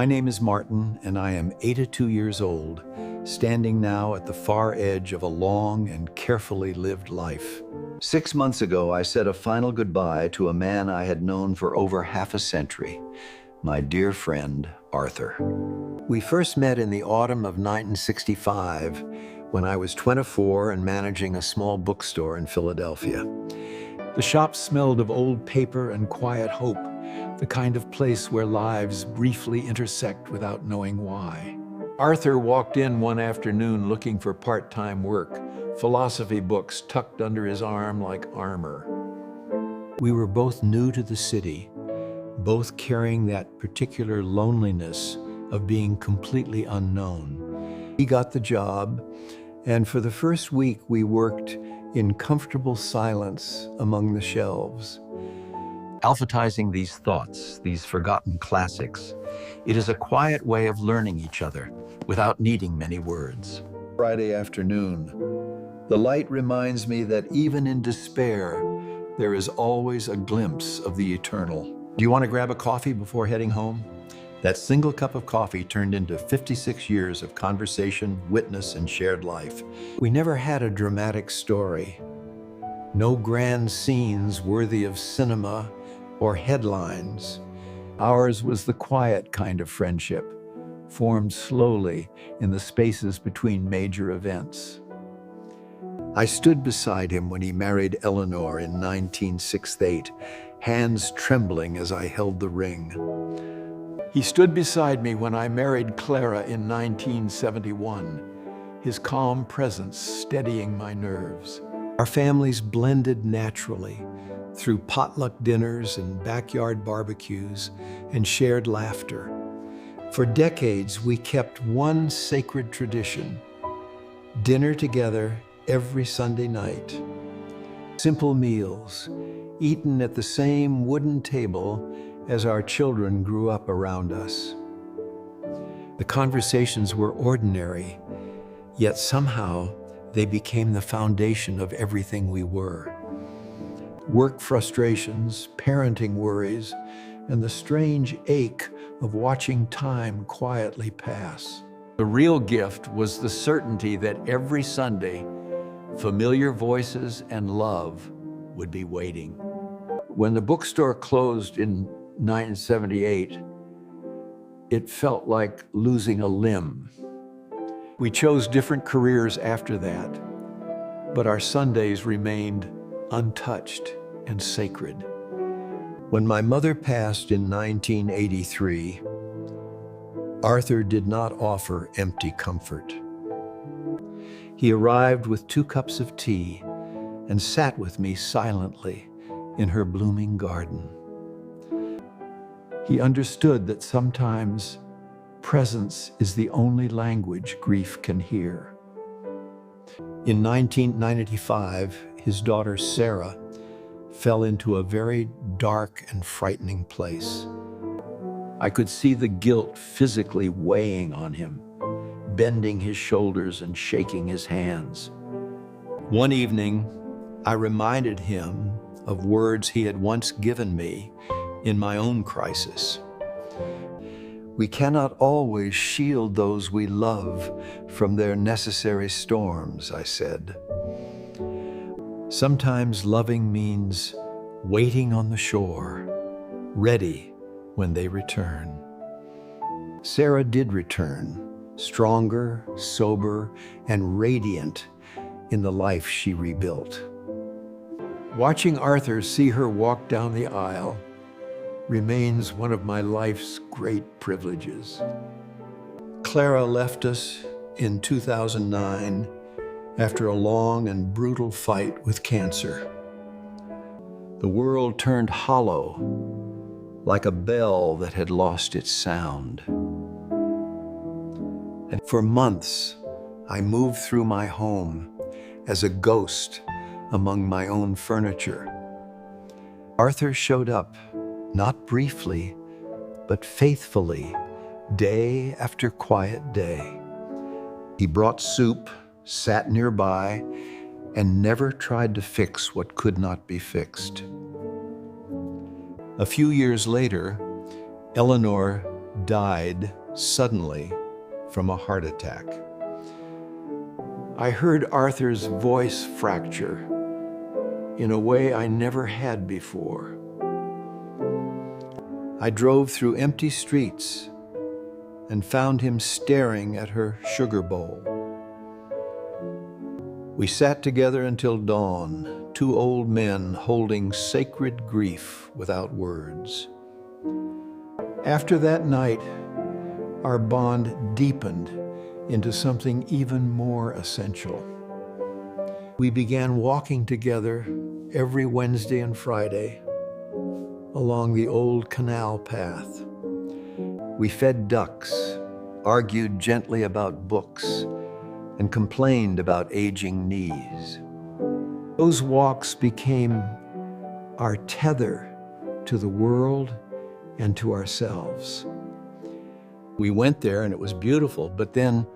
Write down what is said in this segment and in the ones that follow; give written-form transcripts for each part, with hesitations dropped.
My name is Martin, and I am 82 years old, standing now at the far edge of a long and carefully lived life. 6 months ago, I said a final goodbye to a man I had known for over half a century, my dear friend, Arthur. We first met in the autumn of 1965, when I was 24 and managing a small bookstore in Philadelphia. The shop smelled of old paper and quiet hope, the kind of place where lives briefly intersect without knowing why. Arthur walked in one afternoon looking for part-time work, philosophy books tucked under his arm like armor. We were both new to the city, both carrying that particular loneliness of being completely unknown. He got the job, and for the first week we worked in comfortable silence among the shelves. Alphabetizing these thoughts, these forgotten classics, it is a quiet way of learning each other without needing many words. Friday afternoon, the light reminds me that even in despair, there is always a glimpse of the eternal. Do you want to grab a coffee before heading home? That single cup of coffee turned into 56 years of conversation, witness, and shared life. We never had a dramatic story. No grand scenes worthy of cinema or headlines. Ours was the quiet kind of friendship, formed slowly in the spaces between major events. I stood beside him when he married Eleanor in 1968, hands trembling as I held the ring. He stood beside me when I married Clara in 1971, his calm presence steadying my nerves. Our families blended naturally through potluck dinners and backyard barbecues and shared laughter. For decades, we kept one sacred tradition: dinner together every Sunday night. Simple meals, eaten at the same wooden table as our children grew up around us. The conversations were ordinary, yet somehow they became the foundation of everything we were. Work frustrations, parenting worries, and the strange ache of watching time quietly pass. The real gift was the certainty that every Sunday, familiar voices and love would be waiting. When the bookstore closed in 1978, it felt like losing a limb. We chose different careers after that, but our Sundays remained untouched and sacred. When my mother passed in 1983, Arthur did not offer empty comfort. He arrived with 2 cups of tea and sat with me silently in her blooming garden. He understood that sometimes presence is the only language grief can hear. In 1995, his daughter Sarah fell into a very dark and frightening place. I could see the guilt physically weighing on him, bending his shoulders and shaking his hands. One evening, I reminded him of words he had once given me in my own crisis. We cannot always shield those we love from their necessary storms, I said. Sometimes loving means waiting on the shore, ready when they return. Sarah did return, stronger, sober, and radiant in the life she rebuilt. Watching Arthur see her walk down the aisle remains one of my life's great privileges. Clara left us in 2009 after a long and brutal fight with cancer. The world turned hollow, like a bell that had lost its sound. And for months, I moved through my home as a ghost among my own furniture. Arthur showed up, not briefly, but faithfully, day after quiet day. He brought soup, sat nearby, and never tried to fix what could not be fixed. A few years later, Eleanor died suddenly from a heart attack. I heard Arthur's voice fracture in a way I never had before. I drove through empty streets and found him staring at her sugar bowl. We sat together until dawn, two old men holding sacred grief without words. After that night, our bond deepened into something even more essential. We began walking together every Wednesday and Friday along the old canal path. We fed ducks, argued gently about books, and complained about aging knees. Those walks became our tether to the world and to ourselves. We went there and it was beautiful, but then,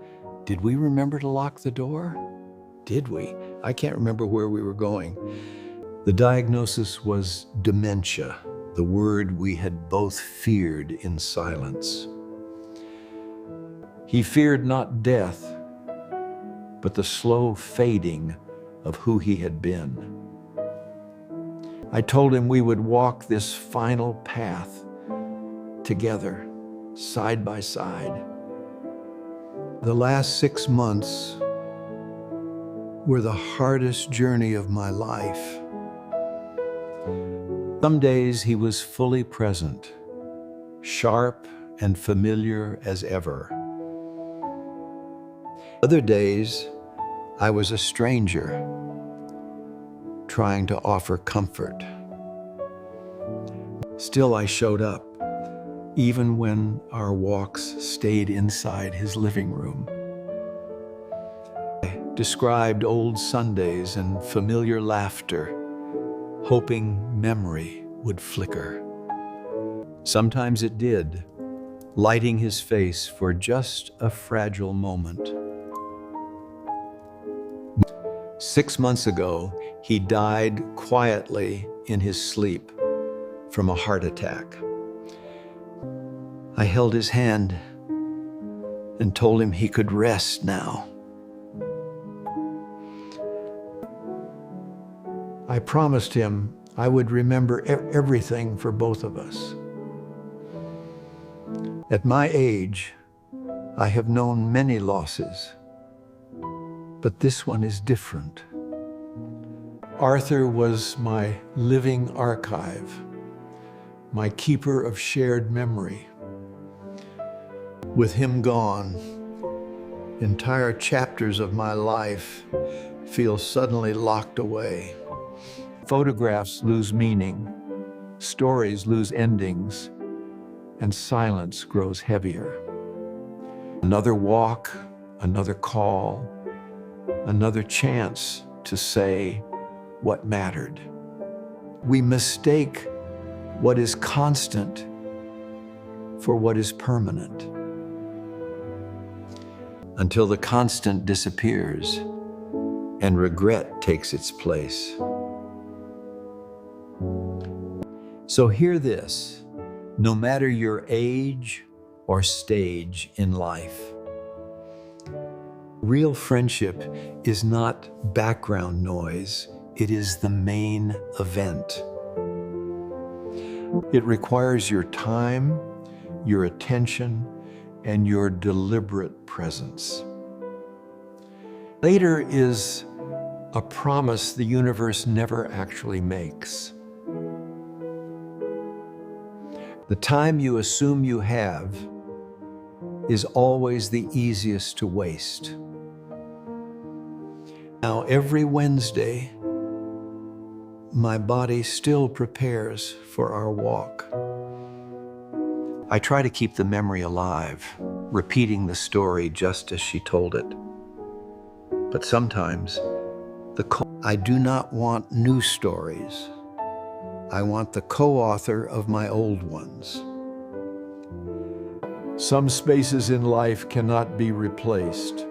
did we remember to lock the door? Did we? I can't remember where we were going. The diagnosis was dementia, the word we had both feared in silence. He feared not death, but the slow fading of who he had been. I told him we would walk this final path together, side by side. The last 6 months were the hardest journey of my life. Some days he was fully present, sharp and familiar as ever. Other days, I was a stranger, trying to offer comfort. Still, I showed up, even when our walks stayed inside his living room. I described old Sundays and familiar laughter, hoping memory would flicker. Sometimes it did, lighting his face for just a fragile moment. 6 months ago, he died quietly in his sleep from a heart attack. I held his hand and told him he could rest now. I promised him I would remember everything for both of us. At my age, I have known many losses, but this one is different. Arthur was my living archive, my keeper of shared memory. With him gone, entire chapters of my life feel suddenly locked away. Photographs lose meaning, stories lose endings, and silence grows heavier. Another walk, another call, another chance to say what mattered. We mistake what is constant for what is permanent, until the constant disappears and regret takes its place. So hear this, no matter your age or stage in life, real friendship is not background noise, it is the main event. It requires your time, your attention, and your deliberate presence. Later is a promise the universe never actually makes. The time you assume you have is always the easiest to waste. Now, every Wednesday, my body still prepares for our walk. I try to keep the memory alive, repeating the story just as she told it. But sometimes, I do not want new stories. I want the co-author of my old ones. Some spaces in life cannot be replaced,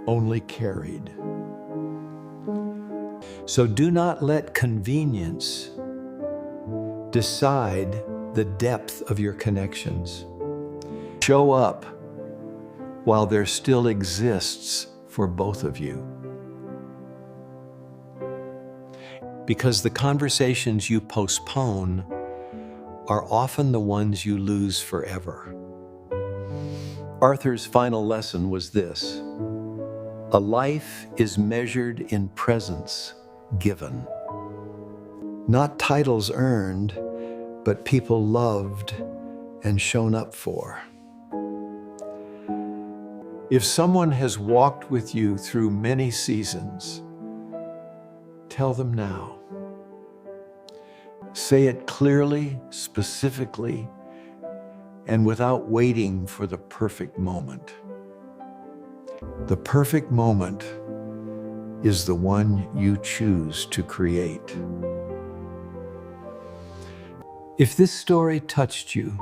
only carried. So do not let convenience decide the depth of your connections. Show up while there still exists for both of you. Because the conversations you postpone are often the ones you lose forever. Arthur's final lesson was this: a life is measured in presence given. Not titles earned, but people loved and shown up for. If someone has walked with you through many seasons, tell them now. Say it clearly, specifically, and without waiting for the perfect moment. The perfect moment is the one you choose to create. If this story touched you,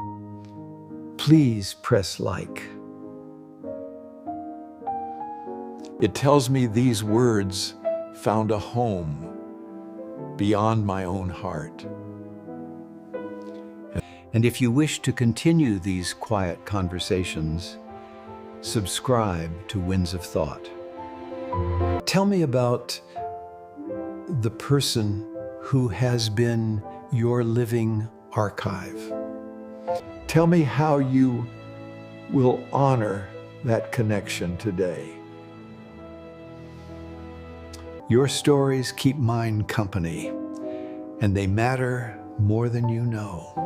please press like. It tells me these words found a home beyond my own heart. And if you wish to continue these quiet conversations, subscribe to Winds of Thought. Tell me about the person who has been your living archive. Tell me how you will honor that connection today. Your stories keep mine company, and they matter more than you know.